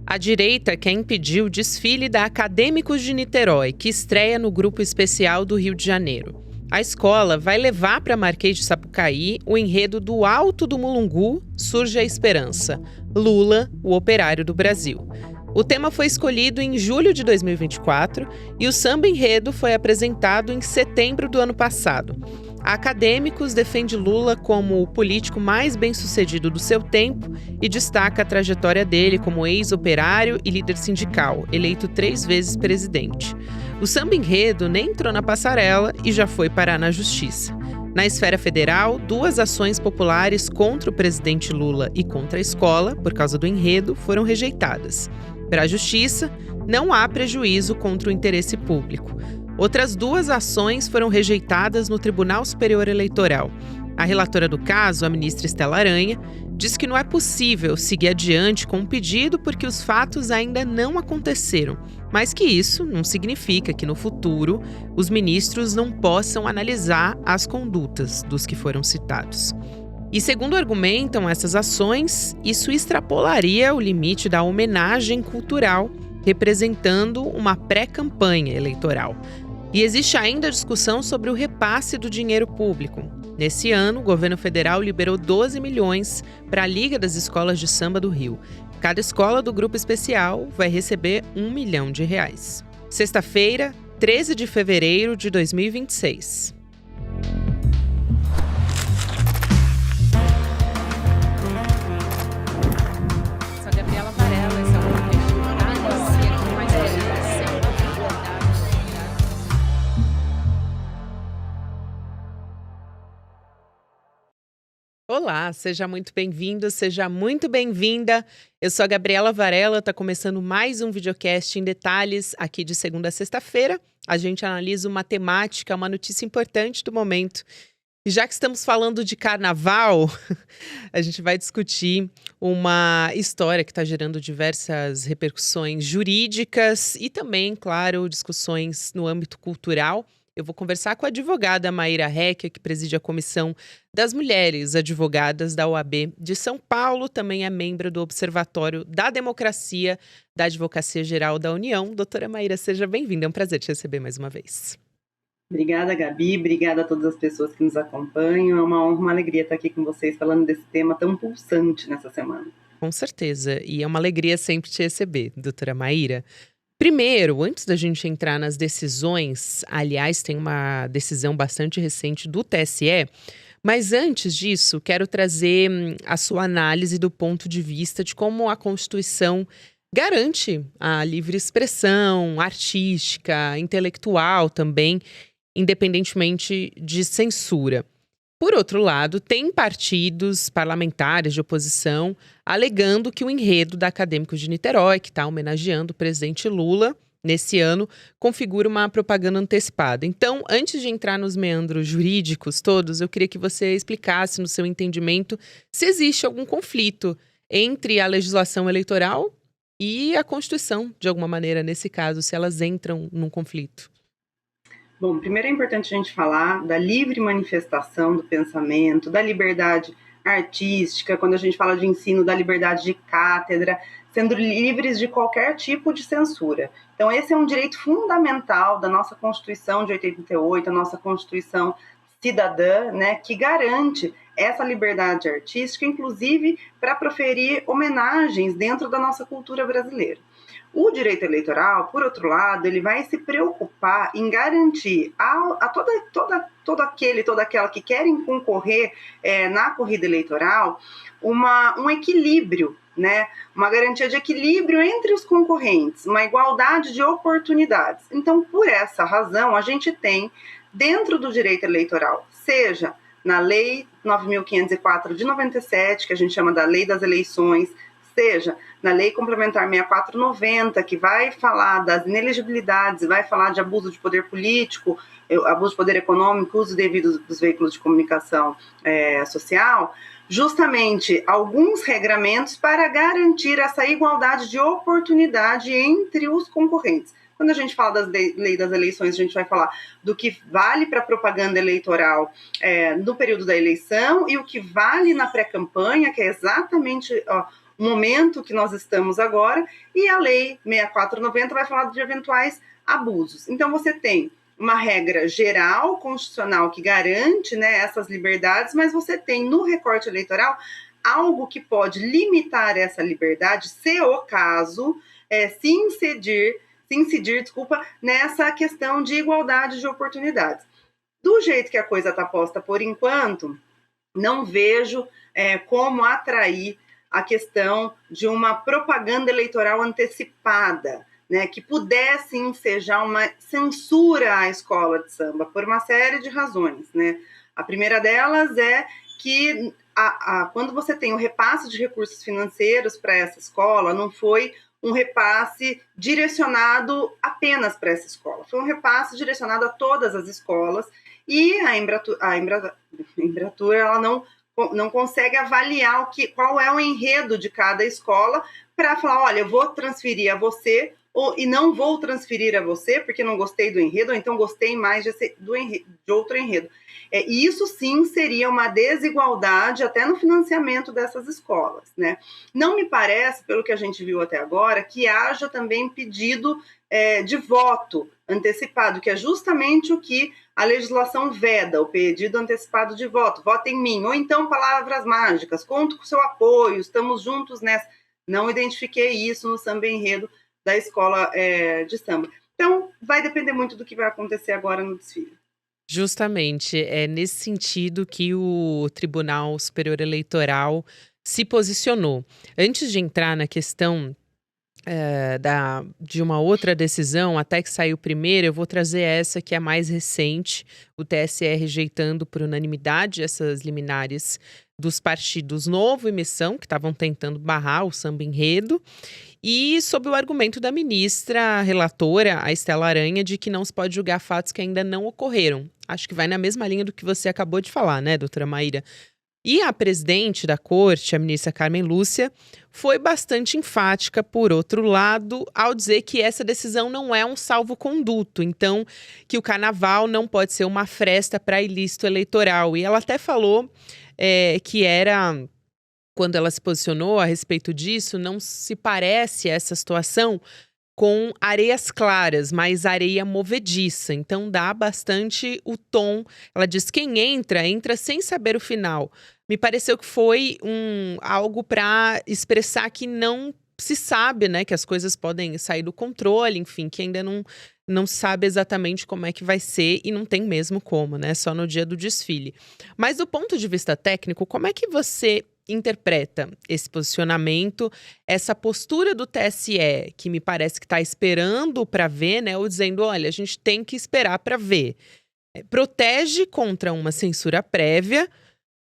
A direita quer impedir o desfile da Acadêmicos de Niterói, que estreia no Grupo Especial do Rio de Janeiro. A escola vai levar para Marquês de Sapucaí o enredo do Alto do Mulungu, Surge a Esperança. Lula, o operário do Brasil. O tema foi escolhido em julho de 2024 e o samba enredo foi apresentado em setembro do ano passado. A Acadêmicos defende Lula como o político mais bem-sucedido do seu tempo e destaca a trajetória dele como ex-operário e líder sindical, eleito 3 vezes presidente. O samba enredo nem entrou na passarela e já foi parar na justiça. Na esfera federal, 2 ações populares contra o presidente Lula e contra a escola, por causa do enredo, foram rejeitadas. Para a justiça, não há prejuízo contra o interesse público. Outras 2 ações foram rejeitadas no Tribunal Superior Eleitoral. A relatora do caso, a ministra Estela Aranha, diz que não é possível seguir adiante com o pedido porque os fatos ainda não aconteceram, mas que isso não significa que no futuro os ministros não possam analisar as condutas dos que foram citados. E segundo argumentam essas ações, isso extrapolaria o limite da homenagem cultural, representando uma pré-campanha eleitoral. E existe ainda a discussão sobre o repasse do dinheiro público. Nesse ano, o governo federal liberou 12 milhões para a Liga das Escolas de Samba do Rio. Cada escola do Grupo Especial vai receber R$ 1 milhão. Sexta-feira, 13 de fevereiro de 2026. Olá, seja muito bem-vindo, seja muito bem-vinda. Eu sou a Gabriela Varela, está começando mais um videocast em detalhes aqui de segunda a sexta-feira. A gente analisa uma temática, uma notícia importante do momento. E já que estamos falando de carnaval, a gente vai discutir uma história que está gerando diversas repercussões jurídicas e também, claro, discussões no âmbito cultural. Eu vou conversar com a advogada Maíra Recchia, que preside a Comissão das Mulheres Advogadas da OAB de São Paulo, também é membro do Observatório da Democracia da Advocacia Geral da União. Doutora Maíra, seja bem-vinda, é um prazer te receber mais uma vez. Obrigada, Gabi, obrigada a todas as pessoas que nos acompanham. É uma honra, uma alegria estar aqui com vocês falando desse tema tão pulsante nessa semana. Com certeza, e é uma alegria sempre te receber, doutora Maíra. Primeiro, antes da gente entrar nas decisões, aliás, tem uma decisão bastante recente do TSE, mas antes disso, quero trazer a sua análise do ponto de vista de como a Constituição garante a livre expressão artística, intelectual também, independentemente de censura. Por outro lado, tem partidos parlamentares de oposição alegando que o enredo da Acadêmicos de Niterói, que está homenageando o presidente Lula nesse ano, configura uma propaganda antecipada. Então, antes de entrar nos meandros jurídicos todos, eu queria que você explicasse, no seu entendimento, se existe algum conflito entre a legislação eleitoral e a Constituição, de alguma maneira, nesse caso, se elas entram num conflito. Bom, primeiro é importante a gente falar da livre manifestação do pensamento, da liberdade artística, quando a gente fala de ensino, da liberdade de cátedra, sendo livres de qualquer tipo de censura. Então, esse é um direito fundamental da nossa Constituição de 88, a nossa Constituição cidadã, né, que garante essa liberdade artística, inclusive para proferir homenagens dentro da nossa cultura brasileira. O direito eleitoral, por outro lado, ele vai se preocupar em garantir a todo aquela que querem concorrer na corrida eleitoral um equilíbrio, né? Uma garantia de equilíbrio entre os concorrentes, uma igualdade de oportunidades. Então, por essa razão, a gente tem, dentro do direito eleitoral, seja na Lei 9.504 de 97, que a gente chama da Lei das Eleições, seja na Lei Complementar 6490, que vai falar das inelegibilidades, vai falar de abuso de poder político, abuso de poder econômico, uso devido dos veículos de comunicação social, justamente alguns regramentos para garantir essa igualdade de oportunidade entre os concorrentes. Quando a gente fala da lei das eleições, a gente vai falar do que vale para propaganda eleitoral no período da eleição e o que vale na pré-campanha, que é exatamente o momento que nós estamos agora, e a Lei 6490 vai falar de eventuais abusos. Então, você tem uma regra geral, constitucional, que garante, né, essas liberdades, mas você tem no recorte eleitoral algo que pode limitar essa liberdade, se o caso, se incidir, nessa questão de igualdade de oportunidades. Do jeito que a coisa está posta por enquanto, não vejo como atrair a questão de uma propaganda eleitoral antecipada, né, que pudesse ensejar uma censura à escola de samba, por uma série de razões, né? A primeira delas é que quando você tem o repasse de recursos financeiros para essa escola, não foi um repasse direcionado apenas para essa escola, foi um repasse direcionado a todas as escolas, e a Embratur ela não consegue avaliar qual é o enredo de cada escola para falar, olha, eu vou transferir a você e não vou transferir a você porque não gostei do enredo, ou então gostei mais de outro enredo. E isso sim seria uma desigualdade até no financiamento dessas escolas, né? Não me parece, pelo que a gente viu até agora, que haja também pedido de voto antecipado, que é justamente o que a legislação veda, o pedido antecipado de voto, vota em mim, ou então palavras mágicas, conto com o seu apoio, estamos juntos nessa. Não identifiquei isso no samba enredo da escola de samba. Então, vai depender muito do que vai acontecer agora no desfile. Justamente, é nesse sentido que o Tribunal Superior Eleitoral se posicionou. Antes de entrar na questão de uma outra decisão, até que saiu primeiro, eu vou trazer essa que é a mais recente, o TSE rejeitando por unanimidade essas liminares dos partidos Novo e Missão, que estavam tentando barrar o samba enredo, e sob o argumento da ministra relatora, a Estela Aranha, de que não se pode julgar fatos que ainda não ocorreram. Acho que vai na mesma linha do que você acabou de falar, né, doutora Maíra? E a presidente da corte, a ministra Carmen Lúcia, foi bastante enfática, por outro lado, ao dizer que essa decisão não é um salvo-conduto, então que o carnaval não pode ser uma fresta para ilícito eleitoral. E ela até falou que era, quando ela se posicionou a respeito disso, não se parece essa situação com areias claras, mas areia movediça. Então dá bastante o tom. Ela diz que quem entra sem saber o final. Me pareceu que foi algo para expressar que não se sabe, né, que as coisas podem sair do controle, enfim, que ainda não se sabe exatamente como é que vai ser e não tem mesmo como, né, só no dia do desfile. Mas do ponto de vista técnico, como é que você interpreta esse posicionamento, essa postura do TSE, que me parece que está esperando para ver, né, ou dizendo, olha, a gente tem que esperar para ver. Protege contra uma censura prévia,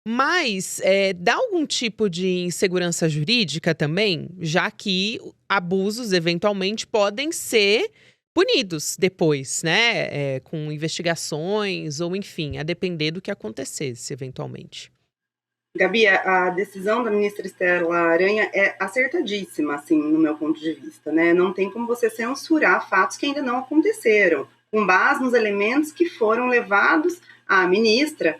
mas dá algum tipo de insegurança jurídica também, já que abusos eventualmente podem ser punidos depois, né, com investigações ou enfim, a depender do que acontecesse eventualmente. Gabi, a decisão da ministra Estela Aranha é acertadíssima, assim, no meu ponto de vista, né? Não tem como você censurar fatos que ainda não aconteceram, com base nos elementos que foram levados à ministra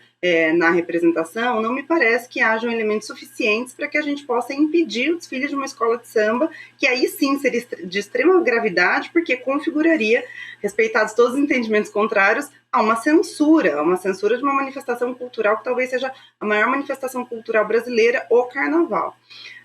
na representação. Não me parece que hajam elementos suficientes para que a gente possa impedir o desfile de uma escola de samba, que aí sim seria de extrema gravidade, porque configuraria, respeitados todos os entendimentos contrários, a uma censura de uma manifestação cultural que talvez seja a maior manifestação cultural brasileira, o carnaval.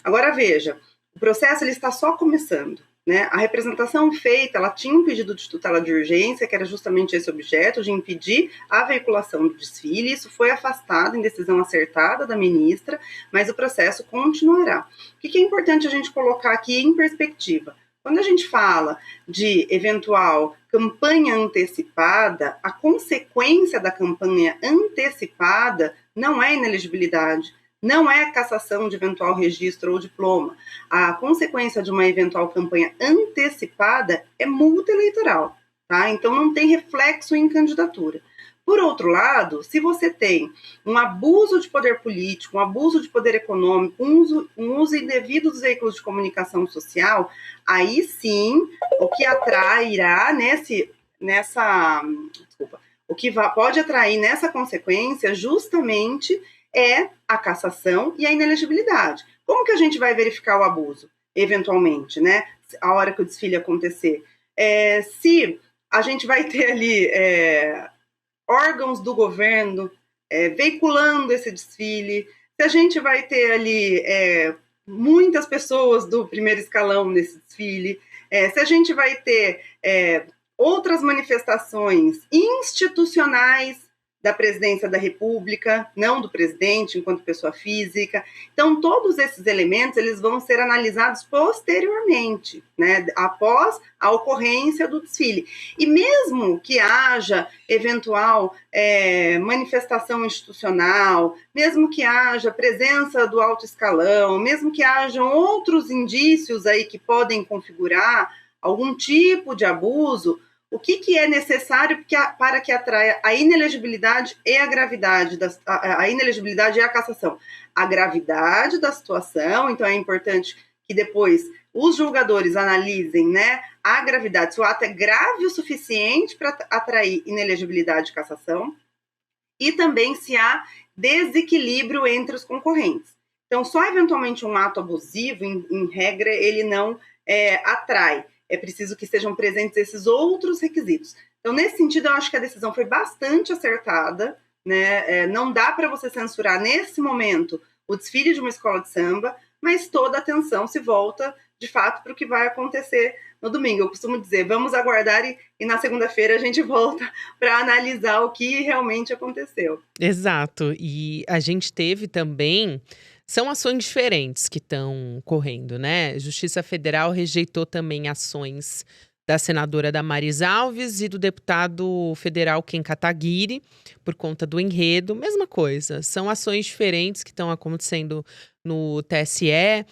Agora veja, o processo ele está só começando, né? A representação feita, ela tinha um pedido de tutela de urgência, que era justamente esse objeto, de impedir a veiculação do desfile. Isso foi afastado em decisão acertada da ministra, mas o processo continuará. O que é importante a gente colocar aqui em perspectiva? Quando a gente fala de eventual campanha antecipada, a consequência da campanha antecipada não é inelegibilidade, não é cassação de eventual registro ou diploma. A consequência de uma eventual campanha antecipada é multa eleitoral, tá? Então não tem reflexo em candidatura. Por outro lado, se você tem um abuso de poder político, um abuso de poder econômico, um uso indevido dos veículos de comunicação social, aí sim, o que atrairá o que pode atrair nessa consequência justamente é a cassação e a inelegibilidade. Como que a gente vai verificar o abuso, eventualmente, né? A hora que o desfile acontecer? Se a gente vai ter ali órgãos do governo veiculando esse desfile, se a gente vai ter ali muitas pessoas do primeiro escalão nesse desfile, se a gente vai ter outras manifestações institucionais da presidência da República, não do presidente enquanto pessoa física. Então, todos esses elementos eles vão ser analisados posteriormente, né, após a ocorrência do desfile. E mesmo que haja eventual manifestação institucional, mesmo que haja presença do alto escalão, mesmo que hajam outros indícios aí que podem configurar algum tipo de abuso, o que é necessário para que atraia a inelegibilidade e a gravidade, a inelegibilidade e a cassação? A gravidade da situação, então é importante que depois os julgadores analisem, né, a gravidade, se o ato é grave o suficiente para atrair inelegibilidade e cassação, e também se há desequilíbrio entre os concorrentes. Então, só eventualmente um ato abusivo, em regra, ele não atrai. É preciso que estejam presentes esses outros requisitos. Então, nesse sentido, eu acho que a decisão foi bastante acertada, né? Não dá para você censurar, nesse momento, o desfile de uma escola de samba, mas toda a atenção se volta, de fato, para o que vai acontecer no domingo. Eu costumo dizer, vamos aguardar e na segunda-feira a gente volta para analisar o que realmente aconteceu. Exato. E a gente teve também. São ações diferentes que estão correndo, né? Justiça Federal rejeitou também ações da senadora Damares Alves e do deputado federal Ken Kataguiri por conta do enredo. Mesma coisa, são ações diferentes que estão acontecendo no TSE,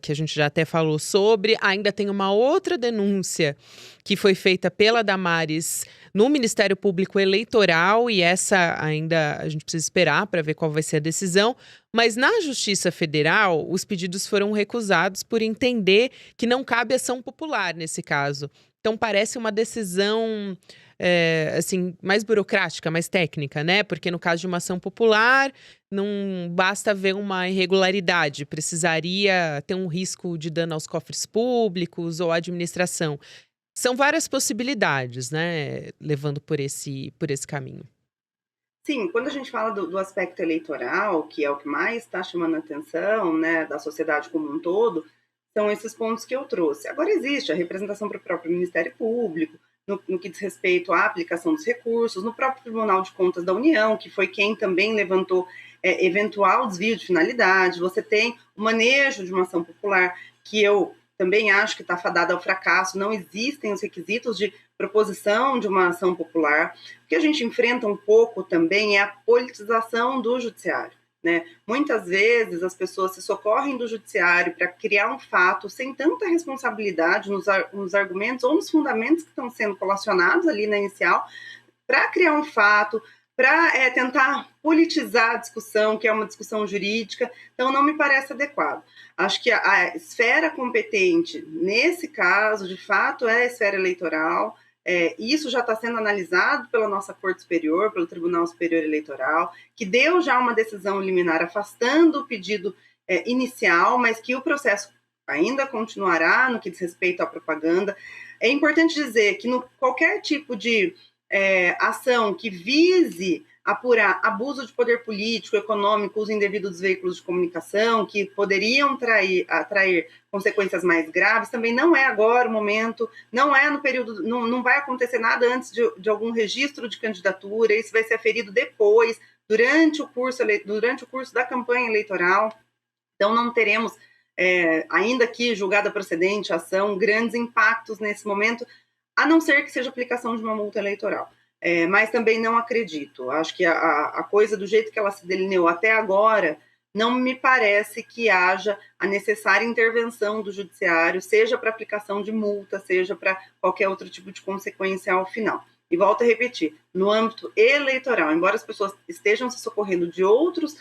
que a gente já até falou sobre. Ainda tem uma outra denúncia que foi feita pela Damares no Ministério Público Eleitoral, e essa ainda a gente precisa esperar para ver qual vai ser a decisão. Mas na Justiça Federal, os pedidos foram recusados por entender que não cabe ação popular nesse caso. Então parece uma decisão assim, mais burocrática, mais técnica, né? Porque no caso de uma ação popular, não basta ver uma irregularidade, precisaria ter um risco de dano aos cofres públicos ou à administração. São várias possibilidades, né? Levando por esse caminho. Sim, quando a gente fala do aspecto eleitoral, que é o que mais está chamando a atenção, né, da sociedade como um todo, são esses pontos que eu trouxe. Agora existe a representação para o próprio Ministério Público, no que diz respeito à aplicação dos recursos, no próprio Tribunal de Contas da União, que foi quem também levantou eventual desvio de finalidade. Você tem o manejo de uma ação popular, que eu também acho que está fadada ao fracasso. Não existem os requisitos de proposição de uma ação popular. O que a gente enfrenta um pouco também é a politização do judiciário, né? Muitas vezes as pessoas se socorrem do judiciário para criar um fato sem tanta responsabilidade nos argumentos ou nos fundamentos que estão sendo colacionados ali na inicial, para criar um fato, para tentar politizar a discussão, que é uma discussão jurídica. Então, não me parece adequado. Acho que a esfera competente, nesse caso, de fato, é a esfera eleitoral. Isso já está sendo analisado pela nossa Corte Superior, pelo Tribunal Superior Eleitoral, que deu já uma decisão liminar afastando o pedido inicial, mas que o processo ainda continuará no que diz respeito à propaganda. É importante dizer que qualquer tipo de ação que vise apurar abuso de poder político, econômico, uso indevido dos veículos de comunicação, que poderiam atrair consequências mais graves, também não é agora o momento, não é no período, não vai acontecer nada antes de algum registro de candidatura. Isso vai ser aferido depois, durante o curso da campanha eleitoral. Então não teremos, ainda que julgada procedente a ação, grandes impactos nesse momento, a não ser que seja aplicação de uma multa eleitoral. Mas também não acredito. Acho que a coisa, do jeito que ela se delineou até agora, não me parece que haja a necessária intervenção do judiciário, seja para aplicação de multa, seja para qualquer outro tipo de consequência ao final. E volto a repetir, no âmbito eleitoral, embora as pessoas estejam se socorrendo de outras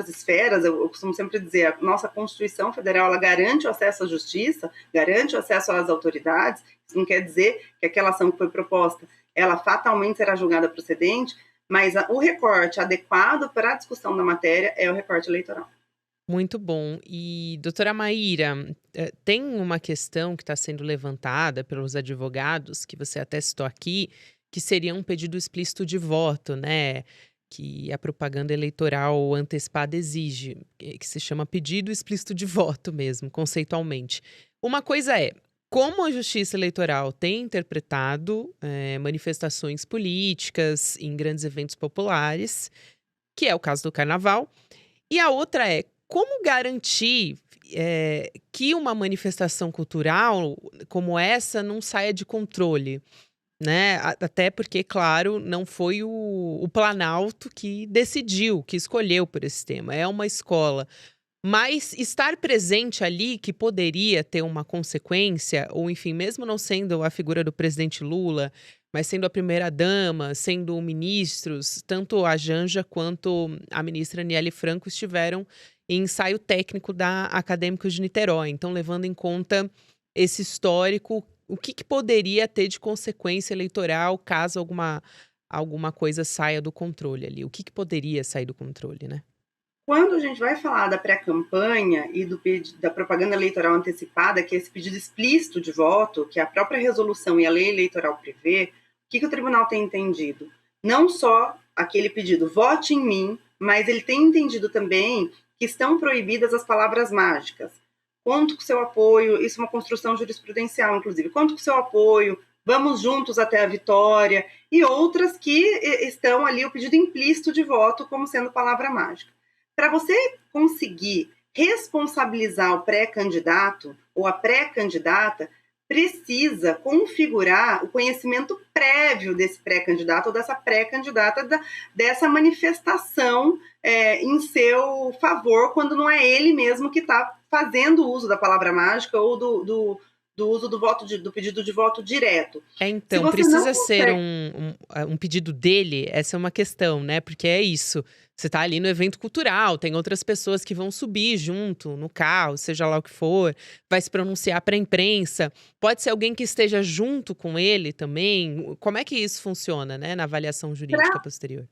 esferas, eu costumo sempre dizer, a nossa Constituição Federal, ela garante o acesso à justiça, garante o acesso às autoridades. Isso não quer dizer que aquela ação que foi proposta, ela fatalmente será julgada procedente, Mas o recorte adequado para a discussão da matéria é o recorte eleitoral. Muito bom. E, doutora Maíra, tem uma questão que está sendo levantada pelos advogados, que você até citou aqui, que seria um pedido explícito de voto, né? Que a propaganda eleitoral antecipada exige, que se chama pedido explícito de voto mesmo, conceitualmente. Uma coisa é, como a Justiça Eleitoral tem interpretado manifestações políticas em grandes eventos populares, que é o caso do Carnaval, e a outra é como garantir que uma manifestação cultural como essa não saia de controle, né? Até porque, claro, não foi o Planalto que decidiu, que escolheu por esse tema. É uma escola. Mas estar presente ali, que poderia ter uma consequência, ou enfim, mesmo não sendo a figura do presidente Lula, mas sendo a primeira-dama, sendo ministros, tanto a Janja quanto a ministra Aniele Franco estiveram em ensaio técnico da Acadêmicos de Niterói. Então, levando em conta esse histórico, o que poderia ter de consequência eleitoral caso alguma coisa saia do controle ali? O que poderia sair do controle, né? Quando a gente vai falar da pré-campanha e da propaganda eleitoral antecipada, que é esse pedido explícito de voto, que a própria resolução e a lei eleitoral prevê, o que o tribunal tem entendido? Não só aquele pedido, vote em mim, mas ele tem entendido também que estão proibidas as palavras mágicas. Conto com seu apoio, isso é uma construção jurisprudencial, inclusive. Conto com seu apoio, vamos juntos até a vitória, e outras que estão ali, o pedido implícito de voto como sendo palavra mágica. Para você conseguir responsabilizar o pré-candidato ou a pré-candidata, precisa configurar o conhecimento prévio desse pré-candidato ou dessa pré-candidata dessa manifestação em seu favor, quando não é ele mesmo que está fazendo uso da palavra mágica ou do uso do pedido de voto direto. Então, precisa ser um pedido dele? Essa é uma questão, né? Porque é isso. Você tá ali no evento cultural, tem outras pessoas que vão subir junto no carro, seja lá o que for, vai se pronunciar para a imprensa. Pode ser alguém que esteja junto com ele também. Como é que isso funciona, né, na avaliação jurídica posterior?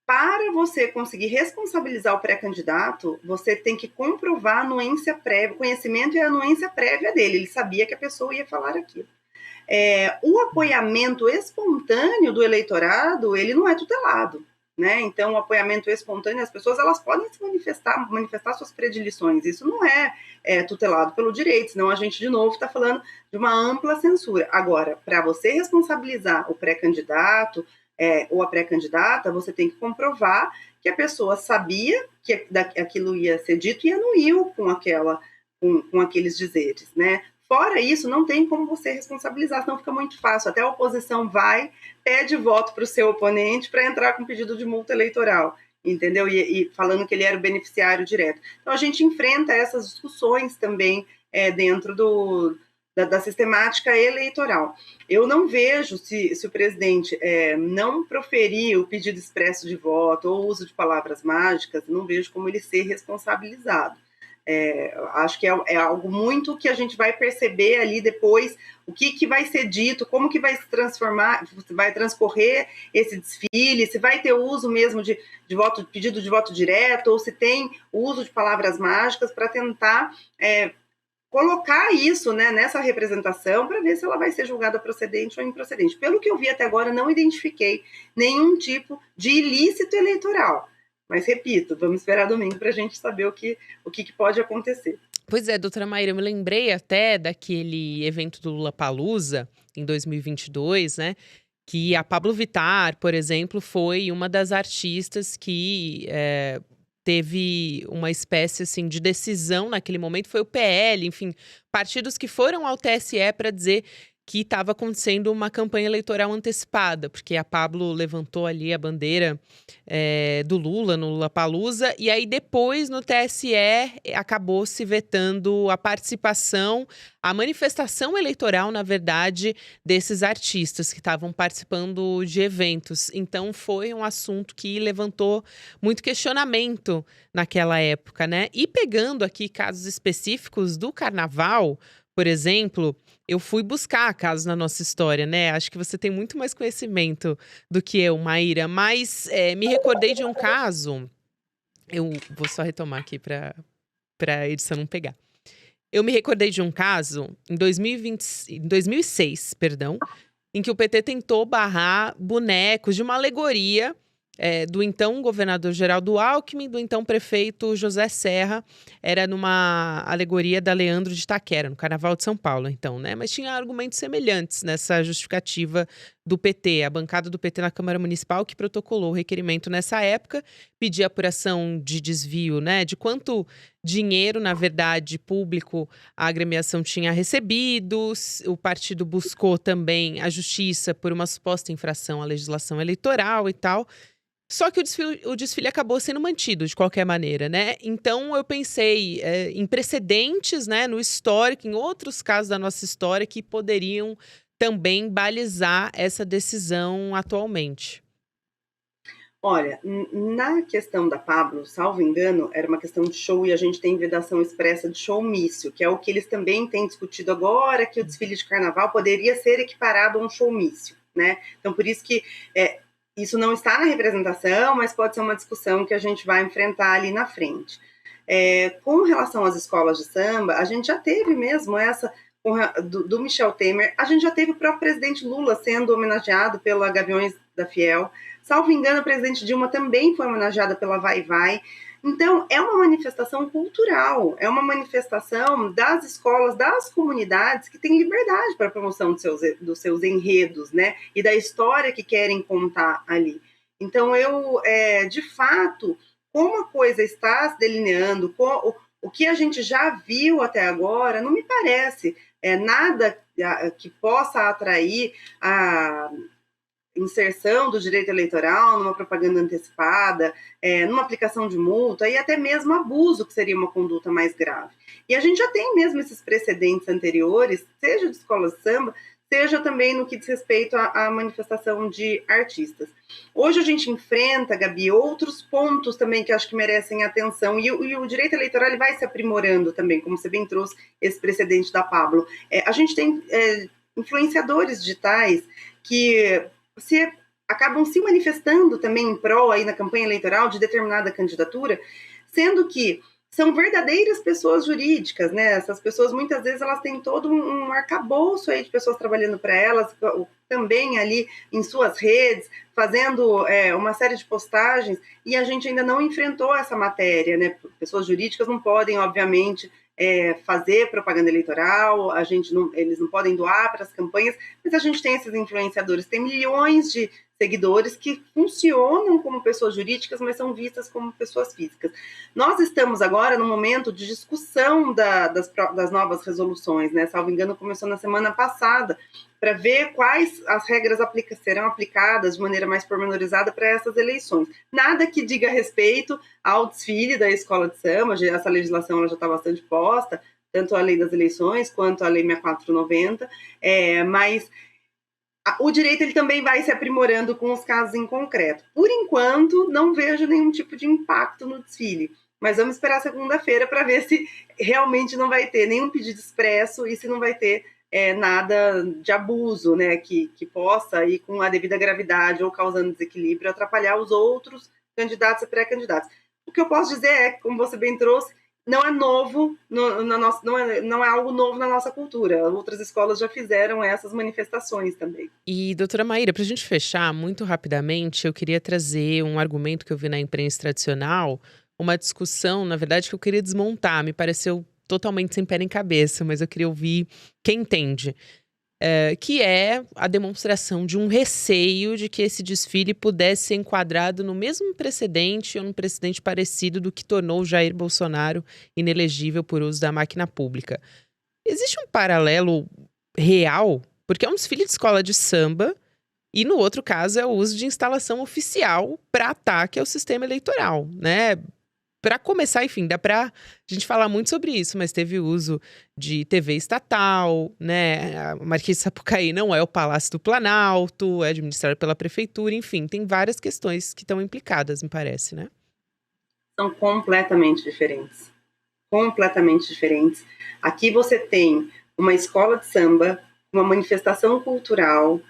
Para você conseguir responsabilizar o pré-candidato, você tem que comprovar a anuência prévia, o conhecimento e a anuência prévia dele. Ele sabia que a pessoa ia falar aquilo. O apoiamento espontâneo do eleitorado, ele não é tutelado. Né? Então, o apoiamento espontâneo, as pessoas elas podem se manifestar suas predileções. Isso não é tutelado pelo direito, senão a gente, de novo, está falando de uma ampla censura. Agora, para você responsabilizar o pré-candidato ou a pré-candidata, você tem que comprovar que a pessoa sabia que aquilo ia ser dito e anuiu com aqueles dizeres, né? Fora isso, não tem como você responsabilizar, senão fica muito fácil. Até a oposição pede voto para o seu oponente para entrar com pedido de multa eleitoral, entendeu? E falando que ele era o beneficiário direto. Então, a gente enfrenta essas discussões também dentro da sistemática eleitoral. Eu não vejo, se o presidente não proferir o pedido expresso de voto ou o uso de palavras mágicas, não vejo como ele ser responsabilizado. Acho que é algo muito que a gente vai perceber ali depois, o que vai ser dito, como que vai se transformar, vai transcorrer esse desfile, se vai ter uso mesmo de pedido de voto direto, ou se tem uso de palavras mágicas para tentar colocar isso, né, nessa representação para ver se ela vai ser julgada procedente ou improcedente. Pelo que eu vi até agora, não identifiquei nenhum tipo de ilícito eleitoral. Mas, repito, vamos esperar domingo para a gente saber o que pode acontecer. Pois é, doutora Maíra, eu me lembrei até daquele evento do Lollapalooza, em 2022, né? Que a Pablo Vittar, por exemplo, foi uma das artistas que teve uma espécie assim, de decisão naquele momento. Foi o PL, enfim, partidos que foram ao TSE para dizer que estava acontecendo uma campanha eleitoral antecipada, porque a Pablo levantou ali a bandeira do Lula no Lollapalooza, e aí depois no TSE acabou se vetando a participação, a manifestação eleitoral, na verdade, desses artistas que estavam participando de eventos. Então foi um assunto que levantou muito questionamento naquela época, né? E pegando aqui casos específicos do Carnaval, por exemplo, eu fui buscar casos na nossa história, né? Acho que você tem muito mais conhecimento do que eu, Maíra, mas me recordei de um caso. Eu vou só retomar aqui para a edição não pegar. Eu me recordei de um caso em 2006, perdão, em que o PT tentou barrar bonecos de uma alegoria do então governador Geraldo Alckmin, do então prefeito José Serra. Era numa alegoria da Leandro de Itaquera, no Carnaval de São Paulo, então, né? Mas tinha argumentos semelhantes nessa justificativa do PT, a bancada do PT na Câmara Municipal, que protocolou o requerimento nessa época, pedia apuração de desvio, né? De quanto dinheiro, na verdade, público a agremiação tinha recebido. O partido buscou também a justiça por uma suposta infração à legislação eleitoral e tal. Só que o desfile acabou sendo mantido de qualquer maneira, né? Então eu pensei em precedentes, né, no histórico, em outros casos da nossa história que poderiam também balizar essa decisão atualmente. Olha, na questão da Pablo, salvo engano, era uma questão de show e a gente tem vedação expressa de showmício, que é o que eles também têm discutido agora, que o desfile de carnaval poderia ser equiparado a um showmício, né? Então, por isso que isso não está na representação, mas pode ser uma discussão que a gente vai enfrentar ali na frente. Com relação às escolas de samba, a gente já teve mesmo essa do Michel Temer, a gente já teve o próprio presidente Lula sendo homenageado pela Gaviões da Fiel. Salvo engano, a presidente Dilma também foi homenageada pela Vai Vai. Então, é uma manifestação cultural, é uma manifestação das escolas, das comunidades que têm liberdade para a promoção dos seus enredos, né? E da história que querem contar ali. Então, de fato, como a coisa está se delineando, o que a gente já viu até agora, não me parece nada que possa atrair a inserção do direito eleitoral numa propaganda antecipada, numa aplicação de multa e até mesmo abuso, que seria uma conduta mais grave. E a gente já tem mesmo esses precedentes anteriores, seja de escolas de samba, seja também no que diz respeito à manifestação de artistas. Hoje a gente enfrenta, Gabi, outros pontos também que acho que merecem atenção, e o direito eleitoral ele vai se aprimorando também, como você bem trouxe esse precedente da Pablo. A gente tem influenciadores digitais que acabam se manifestando também em prol aí na campanha eleitoral de determinada candidatura, sendo que são verdadeiras pessoas jurídicas, né? Essas pessoas, muitas vezes, elas têm todo um arcabouço aí de pessoas trabalhando para elas, também ali em suas redes, fazendo uma série de postagens, e a gente ainda não enfrentou essa matéria, né? Pessoas jurídicas não podem, obviamente, fazer propaganda eleitoral, eles não podem doar para as campanhas, mas a gente tem esses influenciadores, tem milhões de seguidores que funcionam como pessoas jurídicas, mas são vistas como pessoas físicas. Nós estamos agora no momento de discussão das novas resoluções, né? Salvo engano, começou na semana passada, para ver quais as regras serão aplicadas de maneira mais pormenorizada para essas eleições. Nada que diga respeito ao desfile da escola de samba, essa legislação ela já está bastante posta, tanto a lei das eleições quanto a lei 6490, mas o direito ele também vai se aprimorando com os casos em concreto. Por enquanto, não vejo nenhum tipo de impacto no desfile, mas vamos esperar segunda-feira para ver se realmente não vai ter nenhum pedido expresso e se não vai ter nada de abuso, né, que possa ir com a devida gravidade ou causando desequilíbrio, atrapalhar os outros candidatos e pré-candidatos. O que eu posso dizer é, como você bem trouxe, não é novo, não é algo novo na nossa cultura. Outras escolas já fizeram essas manifestações também. E, doutora Maíra, para a gente fechar muito rapidamente, eu queria trazer um argumento que eu vi na imprensa tradicional, uma discussão, na verdade, que eu queria desmontar. Me pareceu totalmente sem pé nem cabeça, mas eu queria ouvir quem entende. Que é a demonstração de um receio de que esse desfile pudesse ser enquadrado no mesmo precedente ou num precedente parecido do que tornou Jair Bolsonaro inelegível por uso da máquina pública. Existe um paralelo real? Porque é um desfile de escola de samba e, no outro caso, é o uso de instalação oficial para ataque ao sistema eleitoral, né? Para começar, enfim, dá para a gente falar muito sobre isso, mas teve uso de TV estatal, né? A Marquês de Sapucaí não é o Palácio do Planalto, é administrado pela prefeitura, enfim, tem várias questões que estão implicadas, me parece, né? São completamente diferentes. Completamente diferentes. Aqui você tem uma escola de samba, uma manifestação cultural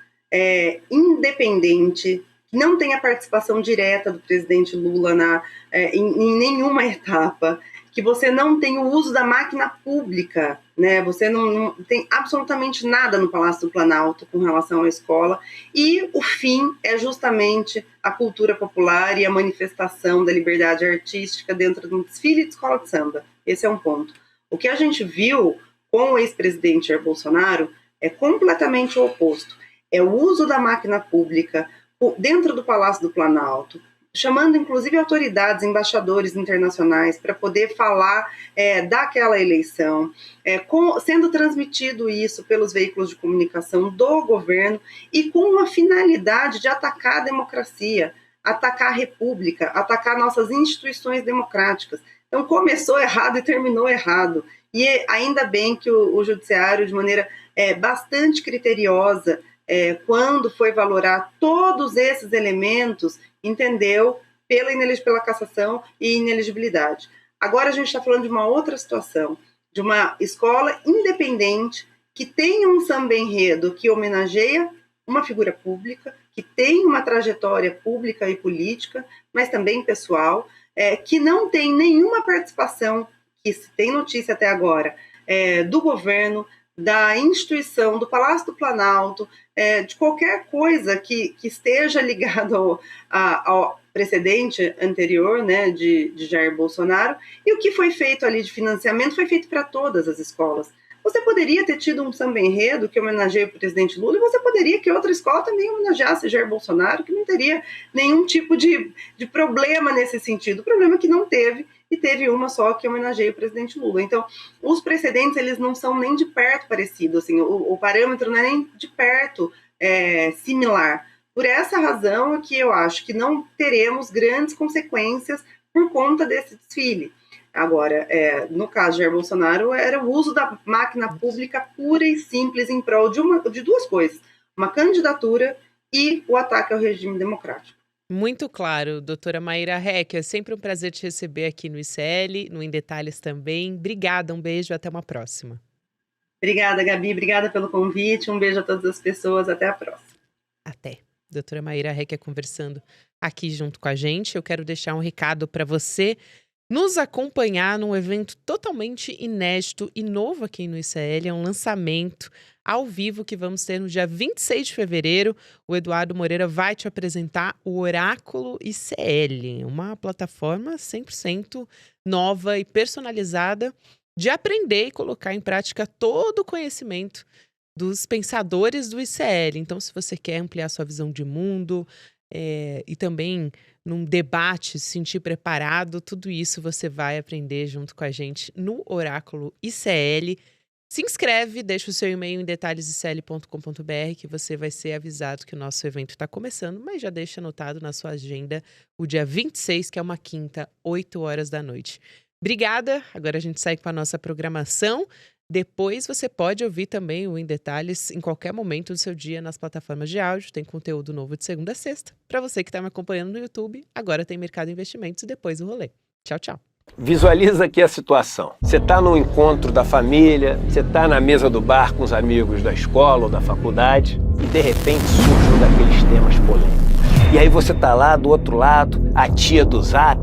independente, que não tem a participação direta do presidente Lula em nenhuma etapa, que você não tem o uso da máquina pública, né? Você não tem absolutamente nada no Palácio do Planalto com relação à escola, e o fim é justamente a cultura popular e a manifestação da liberdade artística dentro de um desfile de escola de samba. Esse é um ponto. O que a gente viu com o ex-presidente Jair Bolsonaro é completamente o oposto. É o uso da máquina pública dentro do Palácio do Planalto, chamando inclusive autoridades, embaixadores internacionais para poder falar daquela eleição, sendo transmitido isso pelos veículos de comunicação do governo e com a finalidade de atacar a democracia, atacar a república, atacar nossas instituições democráticas. Então começou errado e terminou errado. E ainda bem que o judiciário, de maneira bastante criteriosa, quando foi valorar todos esses elementos, entendeu pela cassação e inelegibilidade. Agora a gente está falando de uma outra situação, de uma escola independente que tem um samba enredo que homenageia uma figura pública, que tem uma trajetória pública e política, mas também pessoal, que não tem nenhuma participação, que se tem notícia até agora, do governo, da instituição, do Palácio do Planalto, de qualquer coisa que esteja ligado ao precedente anterior, né, de Jair Bolsonaro. E o que foi feito ali de financiamento foi feito para todas as escolas. Você poderia ter tido um samba enredo que homenageia o presidente Lula, e você poderia que outra escola também homenageasse Jair Bolsonaro, que não teria nenhum tipo de problema nesse sentido. O problema é que não teve, e teve uma só que homenageia o presidente Lula. Então, os precedentes, eles não são nem de perto parecidos, assim, o parâmetro não é nem de perto similar. Por essa razão é que eu acho que não teremos grandes consequências por conta desse desfile. Agora, no caso de Jair Bolsonaro, era o uso da máquina pública pura e simples em prol de duas coisas: uma candidatura e o ataque ao regime democrático. Muito claro, doutora Maíra Recchia. É sempre um prazer te receber aqui no ICL, no Em Detalhes também. Obrigada, um beijo, até uma próxima. Obrigada, Gabi, obrigada pelo convite, um beijo a todas as pessoas, até a próxima. Até. Doutora Maíra Recchia conversando aqui junto com a gente. Eu quero deixar um recado para você nos acompanhar num evento totalmente inédito e novo aqui no ICL. É um lançamento ao vivo que vamos ter no dia 26 de fevereiro. O Eduardo Moreira vai te apresentar o Oráculo ICL, uma plataforma 100% nova e personalizada de aprender e colocar em prática todo o conhecimento dos pensadores do ICL. Então, se você quer ampliar sua visão de mundo e também num debate, se sentir preparado, tudo isso você vai aprender junto com a gente no Oráculo ICL. Se inscreve, deixa o seu e-mail em detalhesicl.com.br que você vai ser avisado que o nosso evento está começando, mas já deixa anotado na sua agenda o dia 26, que é uma quinta, 8 horas da noite. Obrigada, agora a gente segue para a nossa programação. Depois você pode ouvir também o Em Detalhes em qualquer momento do seu dia nas plataformas de áudio. Tem conteúdo novo de segunda a sexta. Para você que está me acompanhando no YouTube, agora tem Mercado Investimentos e depois o rolê. Tchau, tchau. Visualiza aqui a situação. Você está no encontro da família, você está na mesa do bar com os amigos da escola ou da faculdade e de repente surge um daqueles temas polêmicos. E aí você está lá do outro lado, a tia do Zap,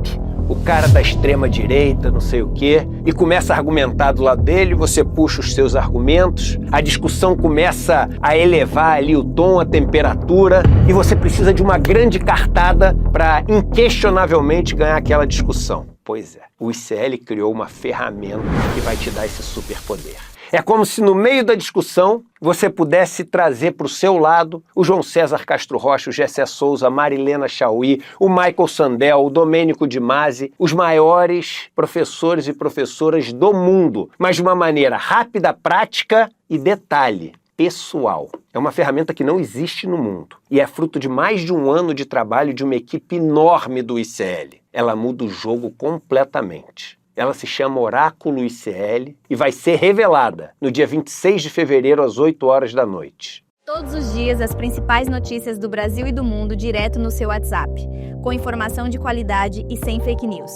o cara da extrema direita, não sei o quê, e começa a argumentar do lado dele, você puxa os seus argumentos, a discussão começa a elevar ali o tom, a temperatura, e você precisa de uma grande cartada para inquestionavelmente ganhar aquela discussão. Pois é, o ICL criou uma ferramenta que vai te dar esse superpoder. É como se no meio da discussão você pudesse trazer para o seu lado o João César Castro Rocha, o Gessé Souza, a Marilena Chauí, o Michael Sandel, o Domênico de Masi, os maiores professores e professoras do mundo, mas de uma maneira rápida, prática e detalhe, pessoal. É uma ferramenta que não existe no mundo e é fruto de mais de um ano de trabalho de uma equipe enorme do ICL. Ela muda o jogo completamente. Ela se chama Oráculo ICL e vai ser revelada no dia 26 de fevereiro às 8 horas da noite. Todos os dias, as principais notícias do Brasil e do mundo direto no seu WhatsApp, com informação de qualidade e sem fake news.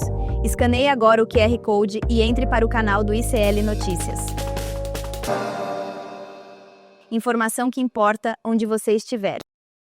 Escaneie agora o QR Code e entre para o canal do ICL Notícias. Informação que importa onde você estiver.